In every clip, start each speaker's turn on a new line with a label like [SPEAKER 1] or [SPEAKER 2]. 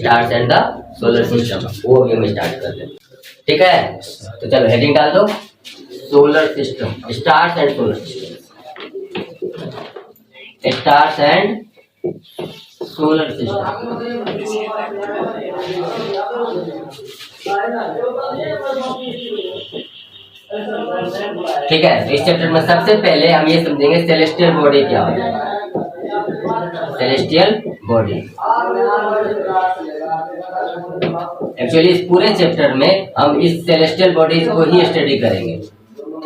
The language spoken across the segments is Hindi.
[SPEAKER 1] Stars and the solar system, वो अभी हम स्टार्ट करते हैं। ठीक है, तो चलो हेडिंग डाल दो, solar system, stars and solar system, stars and solar system. ठीक है, इस चैप्टर में सबसे पहले हम ये समझेंगे सेलेस्टियल बॉडी क्या होती है। सेलेस्टियल बॉडी एक्चुअली इस पूरे चैप्टर में हम इस सेलेस्टियल बॉडीज को ही स्टडी करेंगे।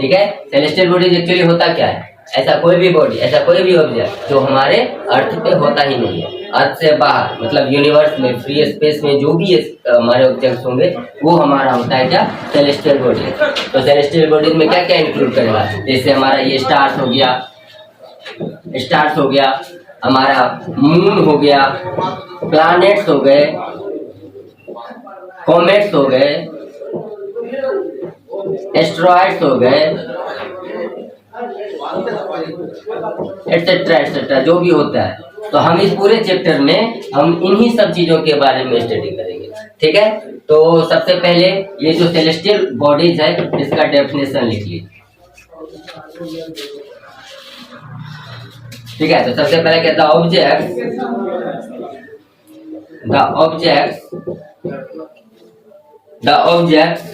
[SPEAKER 1] ठीक है, सेलेस्टियल बॉडीज एक्चुअली होता क्या है, ऐसा कोई भी बॉडी, ऐसा कोई भी ऑब्जेक्ट जो हमारे अर्थ पे होता ही नहीं है, अर्थ से बाहर मतलब यूनिवर्स में, फ्री स्पेस में जो भी हमारे ऑब्जेक्ट्स होंगे वो हमारा होता है क्या, सेलेस्टियल बॉडी। तो सेलेस्टियल बॉडीज में क्या क्या इंक्लूड करेगा, जैसे हमारा ये स्टार्स हो गया, स्टार्स हो गया, हमारा मून हो गया, प्लैनेट्स हो गए, कॉमेट्स हो गए, एस्ट्रॉइड्स हो गए, एटसेट्रा एटसेट्रा जो भी होता है। तो हम इस पूरे चैप्टर में हम इन्हीं सब चीजों के बारे में स्टडी करेंगे। ठीक है, तो सबसे पहले ये जो सेलेस्टियल बॉडीज है इसका डेफिनेशन लिख लीजिए। ठीक है, तो सबसे पहले कहता है the object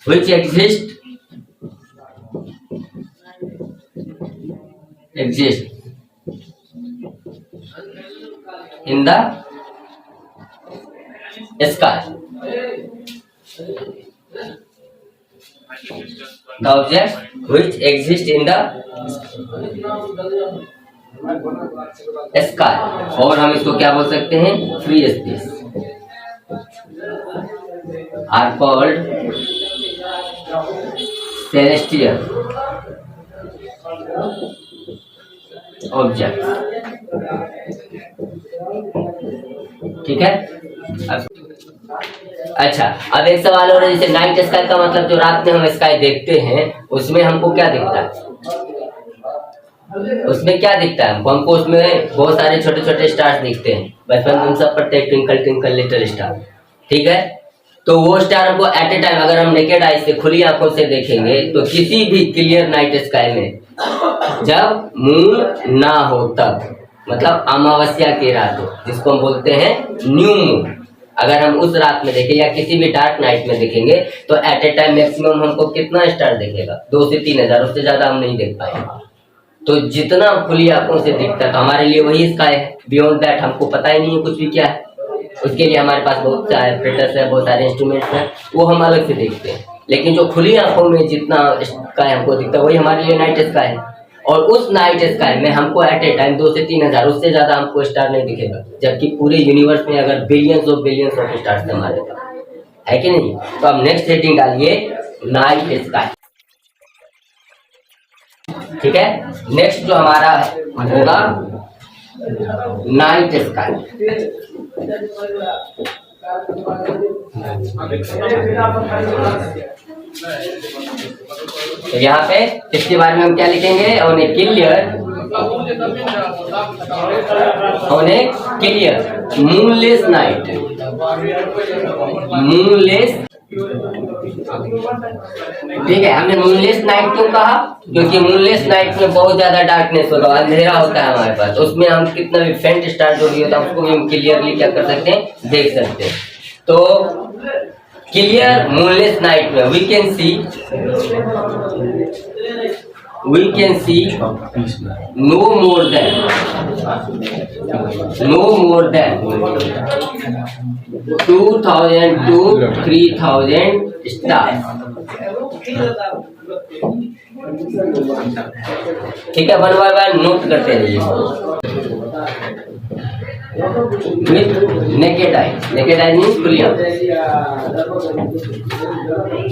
[SPEAKER 1] which exist in the sky. The objects which exist in the sky, और हम इसको क्या बोल सकते हैं, free space, are called celestial object. ठीक है, अच्छा अब एक सवाल हो रहा है, जैसे नाइट स्काई का मतलब जो रात में हम स्काई देखते हैं उसमें हमको क्या दिखता है, उसमें क्या दिखता है हमको उसमें बहुत सारे छोटे छोटे स्टार्स दिखते हैं, बचपन में हम सब पढ़ते हैं ट्विंकल ट्विंकल लिटिल स्टार। ठीक है, तो वो स्टार हमको एट ए टाइम अगर हम नेकेड आई से, खुली आंखों से देखेंगे तो किसी भी क्लियर नाइट स्काई में, जब मून ना हो तब, मतलब अमावस्या की रात हो जिसको हम बोलते हैं न्यू मून, अगर हम उस रात में देखें या किसी भी डार्क नाइट में देखेंगे तो एट ए टाइम मैक्सिमम हमको कितना स्टार दिखेगा, 2 से 3 हजार, उससे ज्यादा हम नहीं देख पाएंगे। तो जितना खुली आंखों से दिखता है हमारे लिए वही स्काई है, बियॉन्ड दैट हमको पता ही नहीं है कुछ भी क्या है। उसके लिए हमारे पास बहुत सारे ऑपरेटर्स है, बहुत सारे इंस्ट्रूमेंट्स हैं, वो हम अलग से देखते हैं। लेकिन जो खुली आंखों में जितना स्काई हमको दिखता है वही हमारे लिए नाइट स्काई है। और उस नाइट स्काई में हमको एट ए टाइम 2 से 3 हजार, उससे ज्यादा हमको स्टार नहीं दिखेगा, जबकि पूरे यूनिवर्स में अगर बिलियंस ऑफ स्टार्स है हमारे पास, है कि नहीं। तो अब नेक्स्ट हेडिंग डालिए, नाइट स्काई। ठीक है, नेक्स्ट जो हमारा होगा नाइट स्काई। तो यहाँ पे इसके बारे में हम क्या लिखेंगे, on A clear moonless night, moonless. ठीक है, हमने मूनलेस नाइट क्यों कहा, क्योंकि मूनलेस नाइट में बहुत ज्यादा डार्कनेस होता है, अंधेरा होता है हमारे पास, उसमें हम कितना भी फेंट स्टार जो भी होता है उसको भी हम क्लियरली क्या कर सकते हैं, देख सकते हैं। तो क्लियर मूनलेस नाइट में we can see no more than 2000 to 3000 stars। ठीक है, वन बाय वन नोट करते रहिए। विथ नेकेड आई मीन्स खुली आंख,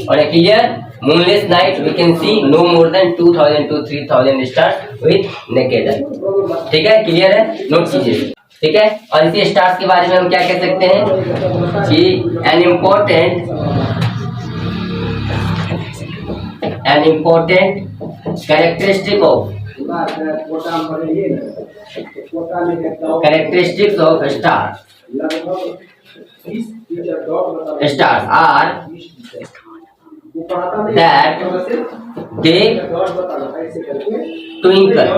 [SPEAKER 1] और a clear moonless night we can see no more than 2000 to 3000 stars with naked eye। ठीक है, क्लियर है, नोट कीजिए। ठीक है, और इसी स्टार्स के बारे में हम क्या कह सकते हैं कि an important an important characteristics of stars are that they twinkle।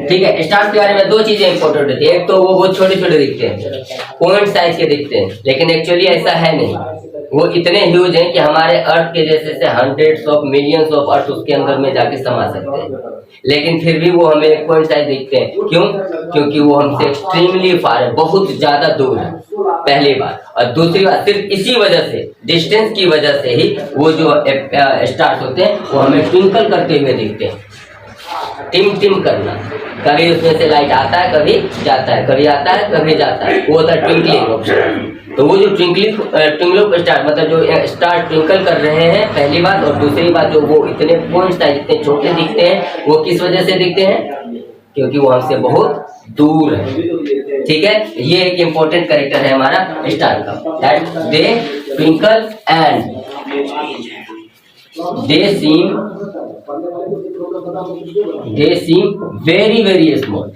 [SPEAKER 1] ठीक है, स्टार्स के बारे में दो चीजें इंपॉर्टेंट होती है। एक तो वो बहुत छोटे छोटे दिखते हैं, पॉइंट साइज के दिखते हैं, लेकिन एक्चुअली ऐसा है नहीं। वो इतने ह्यूज हैं कि हमारे अर्थ के जैसे से hundreds of millions of earth उसके अंदर में जाके समा सकते हैं, लेकिन फिर भी वो हमें एक पॉइंट साइज दिखते हैं। क्यों? क्योंकि वो हमसे एक्सट्रीमली फार है, बहुत ज्यादा दूर है, पहली बात। और दूसरी बात, सिर्फ इसी वजह से, डिस्टेंस की वजह से ही वो जो स्टार्स होते हैं वो हमें ट्विंकल करते हुए दिखते हैं। टिम टिम करना, कभी उसमें से लाइट आता है, कभी जाता है, कभी आता है, कभी जाता है, वो होता है ट्विंकलिंग ऑफ स्टार। तो वो जो ट्विंकलिंग ऑफ स्टार मतलब जो स्टार ट्विंकल कर रहे हैं, पहली बात। और दूसरी बात, जो वो इतने पॉइंट्स इतने छोटे दिखते हैं, वो किस वजह से दिखते हैं? क्योंकि वो हमसे बहुत दूर है। ठीक है, ये एक इंपॉर्टेंट कैरेक्टर है हमारा स्टार का, that they twinkle and they seem very very small,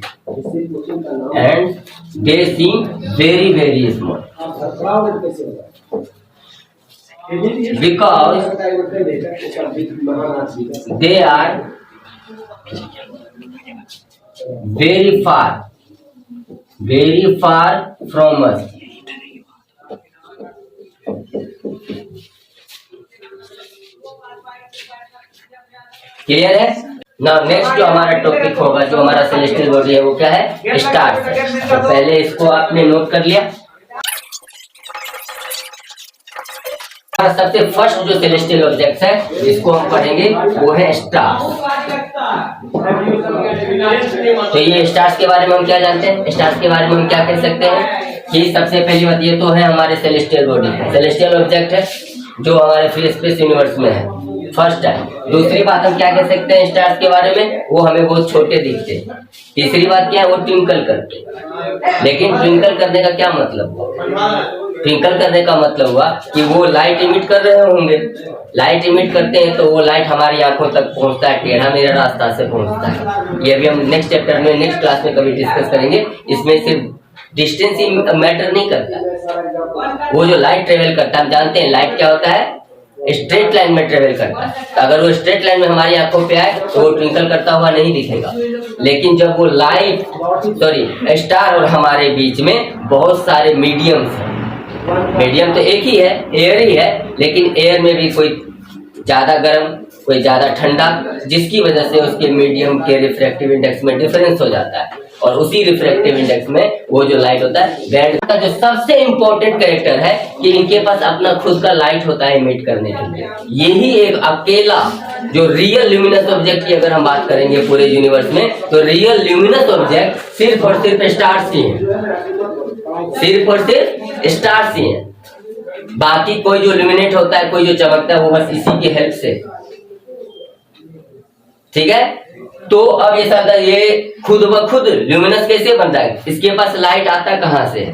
[SPEAKER 1] and they seem very very small because they are very far from us। Clear है ना? नेक्स्ट जो हमारा टॉपिक होगा, जो हमारा सेलेस्टियल बॉडी है, वो क्या है? स्टार्स है। तो पहले इसको आपने नोट कर लिया। सबसे फर्स्ट जो सेलेस्टियल ऑब्जेक्ट है जिसको हम पढ़ेंगे वो है स्टार्स। तो ये स्टार्स के बारे में हम क्या जानते हैं? स्टार्स के बारे में हम क्या कह सकते हैं कि सबसे पहली बात ये तो है हमारे सेलेस्टियल बॉडी, सेलेस्टियल ऑब्जेक्ट है जो हमारे फ्री स्पेस यूनिवर्स में है, फर्स्ट है। दूसरी बात हम क्या कह सकते हैं स्टार्स के बारे में? वो हमें बहुत छोटे दिखते हैं। तीसरी बात क्या है? वो ट्विंकल करते हैं। लेकिन ट्विंकल करने का क्या मतलब हुआ? ट्विंकल करने का मतलब हुआ कि वो लाइट इमिट कर रहे होंगे। लाइट इमिट करते हैं तो वो लाइट हमारी आंखों तक पहुंचता है, टेढ़ा मेढ़ा रास्ता से पहुंचता है। ये भी हम नेक्स्ट चैप्टर में, नेक्स्ट क्लास में कभी डिस्कस करेंगे। इसमें सिर्फ डिस्टेंस ही मैटर नहीं करता, वो जो लाइट ट्रेवल करता है, हम जानते हैं लाइट क्या होता है? स्ट्रेट लाइन में ट्रेवल करता है। तो अगर वो स्ट्रेट लाइन में हमारी आंखों पे आए तो वो ट्विंकल करता हुआ नहीं दिखेगा। लेकिन जब वो स्टार और हमारे बीच में बहुत सारे मीडियम्स हैं, मीडियम तो एक ही है, एयर ही है, लेकिन एयर में भी कोई ज्यादा गर्म, कोई ज्यादा ठंडा, जिसकी वजह से उसके मीडियम के रिफ्रैक्टिव इंडेक्स में डिफरेंस हो जाता है। और उसी रिफ्रैक्टिव इंडेक्स में वो जो लाइट होता है, बैंड का जो सबसे इंपॉर्टेंट कैरेक्टर है कि इनके पास अपना खुद का लाइट होता है इमिट करने के लिए। यही एक अकेला जो रियल ल्यूमिनस ऑब्जेक्ट की अगर हम बात करेंगे पूरे यूनिवर्स में, तो रियल ल्यूमिनस ऑब्जेक्ट सिर्फ और सिर्फ स्टार्स ही हैं, सिर्फ और सिर्फ स्टार्स ही हैं। बाकी कोई जो ल्यूमिनेट होता है, कोई जो चमकता है, वो बस इसी की हेल्प से। ठीक है, तो अब ये सब ये खुद ब खुद ल्यूमिनस कैसे बनता है? इसके पास लाइट आता कहां से?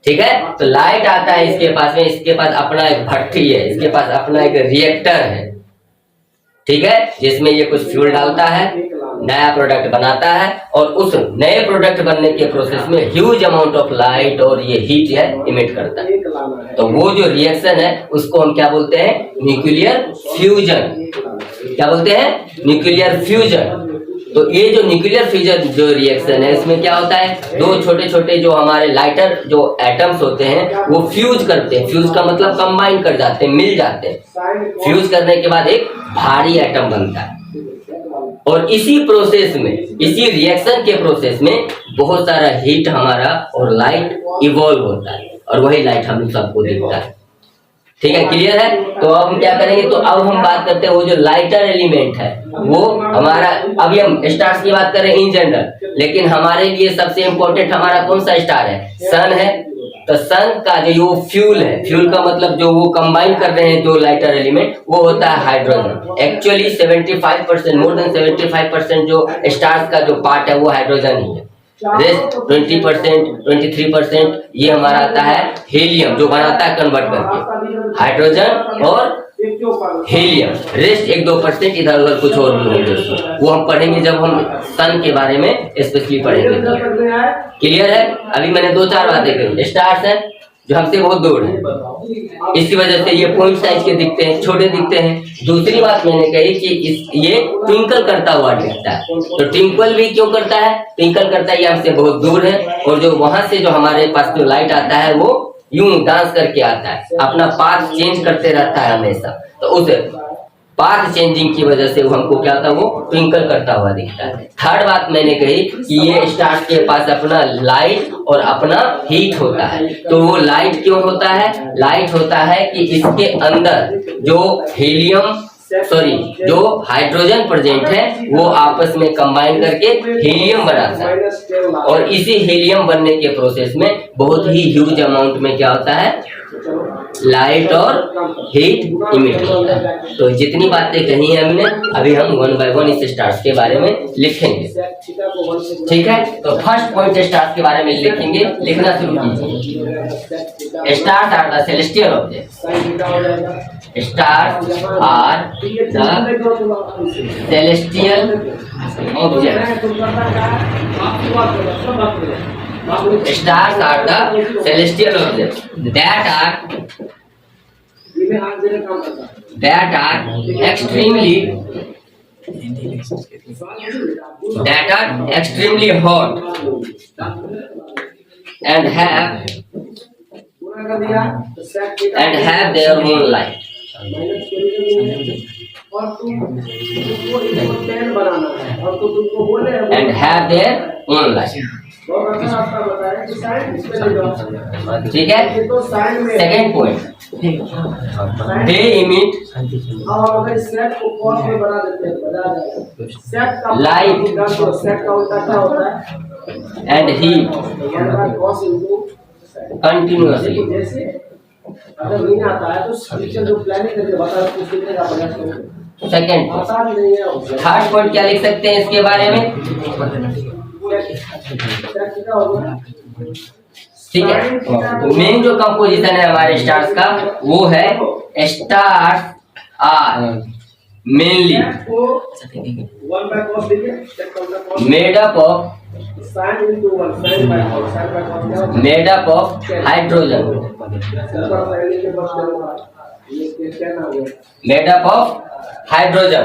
[SPEAKER 1] ठीक है, तो लाइट आता है इसके पास में, इसके पास अपना एक भट्टी है, इसके पास अपना एक रिएक्टर है। ठीक है, जिसमें ये कुछ फ्यूल डालता है, नया प्रोडक्ट बनाता है, और उस नए प्रोडक्ट बनने के प्रोसेस में ह्यूज अमाउंट ऑफ लाइट और ये हीट है इमिट करता है। तो वो जो रिएक्शन है उसको हम क्या बोलते हैं? Nuclear fusion. क्या बोलते हैं? Nuclear fusion. तो ये जो न्यूक्लियर फ्यूजन जो रिएक्शन है, इसमें क्या होता है? दो छोटे छोटे जो हमारे लाइटर जो एटम्स होते हैं वो फ्यूज करते हैं। फ्यूज का मतलब कंबाइन कर जाते हैं, मिल जाते हैं। फ्यूज करने के बाद एक भारी एटम बनता है, और इसी प्रोसेस में, इसी रिएक्शन के प्रोसेस में बहुत सारा हीट हमारा और लाइट इवॉल्व होता है, और वही लाइट हम सबको दिखता है। ठीक है, क्लियर है? तो अब हम क्या करेंगे? तो अब हम बात करते हैं वो जो लाइटर एलिमेंट है, वो हमारा, अभी हम स्टार्स की बात करें इन जनरल, लेकिन हमारे लिए सबसे इंपॉर्टेंट हमारा कौन सा स्टार है? सन है। तो सन का जो फ्यूल है, फ्यूल का मतलब जो वो कंबाइन कर रहे हैं जो लाइटर एलिमेंट, वो होता है हाइड्रोजन। एक्चुअली 75%, मोर देन 75% जो स्टार्स का जो पार्ट है वो हाइड्रोजन ही है। रेस्ट 20%, 23% ये हमारा आता है हीलियम, जो बनाता है कन्वर्ट करके हाइड्रोजन और हीलियम। रेस्ट 1-2% इधर उधर कुछ और भी होंगे, वो हम पढ़ेंगे जब हम सन के बारे में स्पेशली पढ़ेंगे। क्लियर है? अभी मैंने 2-4 बातें कही। स्टार्स है जो हमसे बहुत दूर है, इसी वजह से ये पॉइंट साइज के दिखते हैं, छोटे दिखते हैं। दूसरी बात मैंने कही कि ये ट्विंकल करता हुआ दिखता है। तो ट्विंकल भी क्यों करता है? ट्विंकल करता है, ये हमसे बहुत दूर है, और जो वहां से जो हमारे पास जो लाइट आता है वो यूं डांस करके आता है, अपना पाथ चेंज करते रहता है हमेशा। तो उस पाथ चेंजिंग की वजह से वो हमको क्या होता है, वो ट्विंकल करता हुआ दिखता है। थर्ड बात मैंने कही कि ये स्टार्स के पास अपना लाइट और अपना हीट होता है। तो वो लाइट क्यों होता है? लाइट होता है कि इसके अंदर जो जो हाइड्रोजन प्रेजेंट है वो आपस में कंबाइन करके हीलियम बनाता है, और इसी हीलियम बनने के प्रोसेस में बहुत ही ह्यूज अमाउंट में क्या होता है, लाइट और हीट इमिट होता है। तो जितनी बातें कही है हमने, अभी हम 1 by 1 इस स्टार्स के बारे में लिखेंगे। ठीक है, तो फर्स्ट पॉइंट स्टार्स के बारे में लिखेंगे, लिखना शुरू कीजिए। Stars are the celestial objects. Stars are the celestial objects. Stars are the celestial objects that are extremely hot and have their own light. And have their own light. ठीक है, second point, they emit light and heat continuously. Second. Third point क्या लिख सकते हैं इसके बारे में? ठीक है, मेन जो कंपोजिशन है हमारे स्टार्स का वो है stars are mainly made up of hydrogen, made up of hydrogen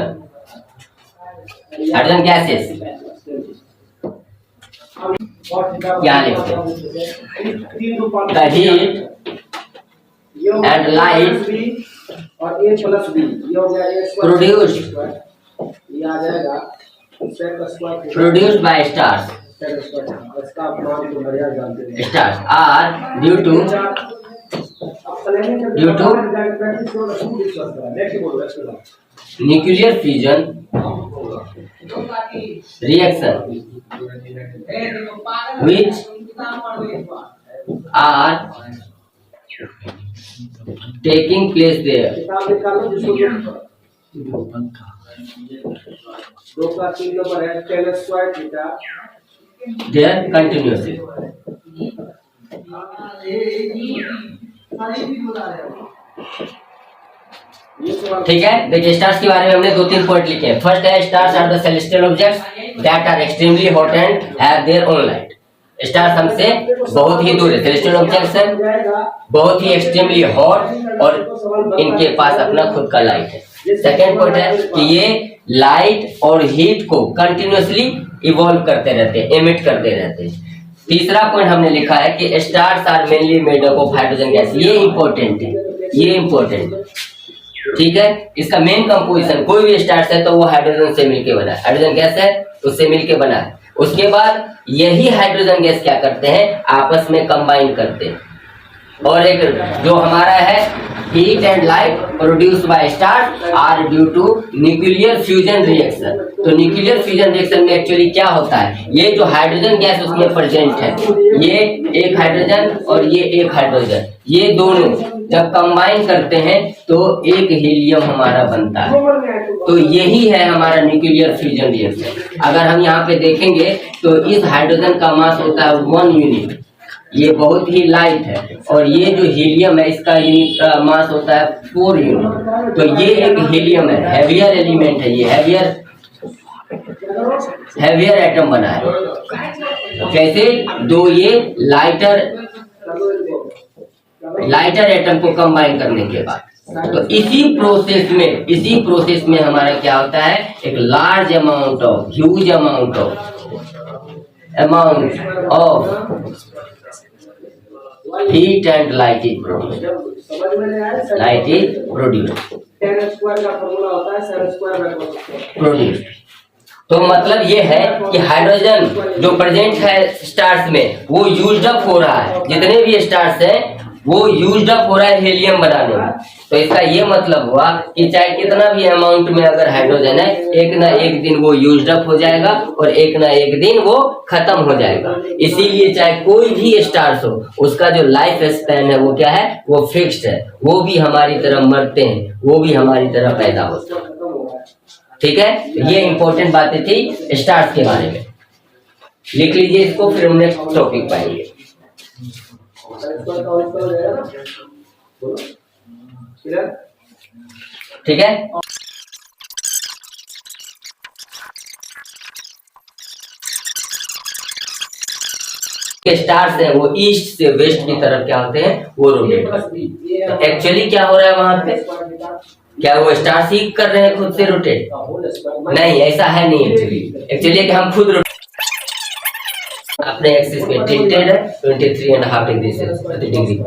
[SPEAKER 1] gases. क्या लिखते हैं? The heat and light produced by stars are due to nuclear fusion reaction which are taking place there continuously। ठीक है, देखिए स्टार्स के बारे में हमने 2-3 पॉइंट लिखे हैं। फर्स्ट है stars are the celestial objects that are extremely hot and have their own light. Stars हमसे बहुत ही दूर है, सेलेस्टियल ऑब्जेक्ट्स हैं, बहुत ही एक्सट्रीमली हॉट और इनके पास अपना खुद का लाइट है। सेकेंड पॉइंट है कि ये लाइट और हीट को कंटिन्यूअसली इवॉल्व करते रहते हैं, एमिट करते रहते हैं। तीसरा पॉइंट हमने लिखा है कि stars are mainly made up of hydrogen gas. ये इंपॉर्टेंट है, ये इंपॉर्टेंट है। ठीक है, इसका मेन कंपोजिशन कोई भी स्टार्स है तो वो हाइड्रोजन से मिलके बना है, हाइड्रोजन गैस है उससे मिलके बना है। उसके बाद यही हाइड्रोजन गैस क्या करते हैं, आपस में कंबाइन करते हैं। और एक जो हमारा है heat and light produce by stars are due to nuclear fusion reaction. तो न्यूक्लियर फ्यूजन रिएक्शन में एक्चुअली क्या होता है, ये जो हाइड्रोजन गैस उसमें प्रेजेंट है, ये एक हाइड्रोजन और ये एक हाइड्रोजन, ये दोनों जब कंबाइन करते हैं तो एक हीलियम हमारा बनता है। तो यही है हमारा न्यूक्लियर फ्यूजन रिएक्शन। अगर हम यहाँ पे देखेंगे तो इस हाइड्रोजन का मास होता है 1 यूनिट, ये बहुत ही लाइट है, और ये जो हीलियम है इसका यूनिट मास होता है 4 यूनिट। तो ये एक हीलियम है, हैवियर एलिमेंट है, ये हैवियर एटम बना है। कैसे, दो ये लाइटर एटम को कंबाइन करने के बाद। तो इसी प्रोसेस में हमारा क्या होता है, एक large amount of huge amount of heat and light is produced. तो मतलब ये है कि हाइड्रोजन जो प्रेजेंट है स्टार्स में वो यूज्ड अप हो रहा है, जितने भी स्टार्स हैं वो यूज्ड अप हो रहा है हीलियम बनाने में। तो इसका ये मतलब हुआ कि चाहे कितना भी अमाउंट में अगर हाइड्रोजन है, एक ना एक दिन वो यूज्ड अप हो जाएगा और एक ना एक दिन वो खत्म हो जाएगा। इसीलिए चाहे कोई भी स्टार्स हो, उसका जो लाइफ स्पैन है वो क्या है, वो फिक्स्ड है। वो भी हमारी तरह मरते हैं, वो भी हमारी तरह पैदा होते हैं। ठीक है, ये इंपॉर्टेंट बातें थी स्टार्स के बारे में। लिख लीजिए इसको, फिर हम नेक्स्ट टॉपिक पाएंगे। ठीक है, स्टार्स है वो ईस्ट से वेस्ट की तरफ क्या होते हैं, वो रोटेट करते हैं। तो एक्चुअली क्या हो रहा है वहां पे, क्या वो स्टार्स ही कर रहे हैं खुद से रोटेट? नहीं, ऐसा है नहीं। एक्चुअली कि हम खुद अपने एक्सिस में टिल्टेड है 23.5 डिग्री।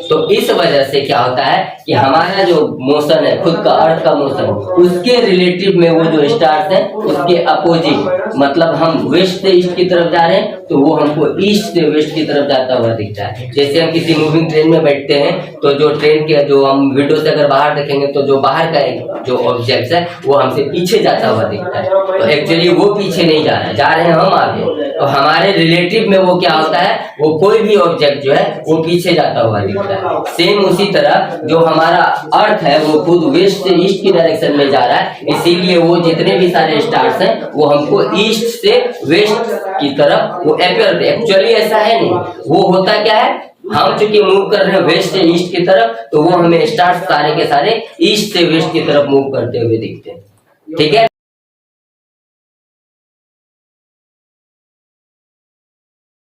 [SPEAKER 1] तो इस वजह से क्या होता है कि हमारा जो मोशन है, खुद का अर्थ का मोशन, उसके रिलेटिव में वो जो स्टार्स हैं उसके अपोजिट, मतलब हम वेस्ट से ईस्ट की तरफ जा रहे हैं तो वो हमको ईस्ट से वेस्ट की तरफ जाता हुआ दिखता है। जैसे हम किसी मूविंग ट्रेन में बैठते हैं तो जो ट्रेन के जो हम विंडो से अगर बाहर देखेंगे तो जो बाहर का एक जो ऑब्जेक्ट है वो हमसे पीछे जाता हुआ दिखता है। तो एक्चुअली वो पीछे नहीं जा रहा है, जा रहे हैं हम आगे। तो हमारे रिलेटिव में वो क्या होता है, वो कोई भी ऑब्जेक्ट जो है वो पीछे जाता हुआ दिखता है। सेम उसी तरह जो हमारा अर्थ है वो खुद वेस्ट से ईस्ट की डायरेक्शन में जा रहा है, इसीलिए वो जितने भी सारे स्टार्स हैं वो हमको ईस्ट से वेस्ट की तरफ वो अपियर। एक्चुअली ऐसा है नहीं, वो होता क्या है, हम चूंकि मूव कर रहे हैं वेस्ट से ईस्ट की तरफ तो वो हमें स्टार्स सारे के सारे ईस्ट से वेस्ट की तरफ मूव करते हुए दिखते हैं। ठीक है।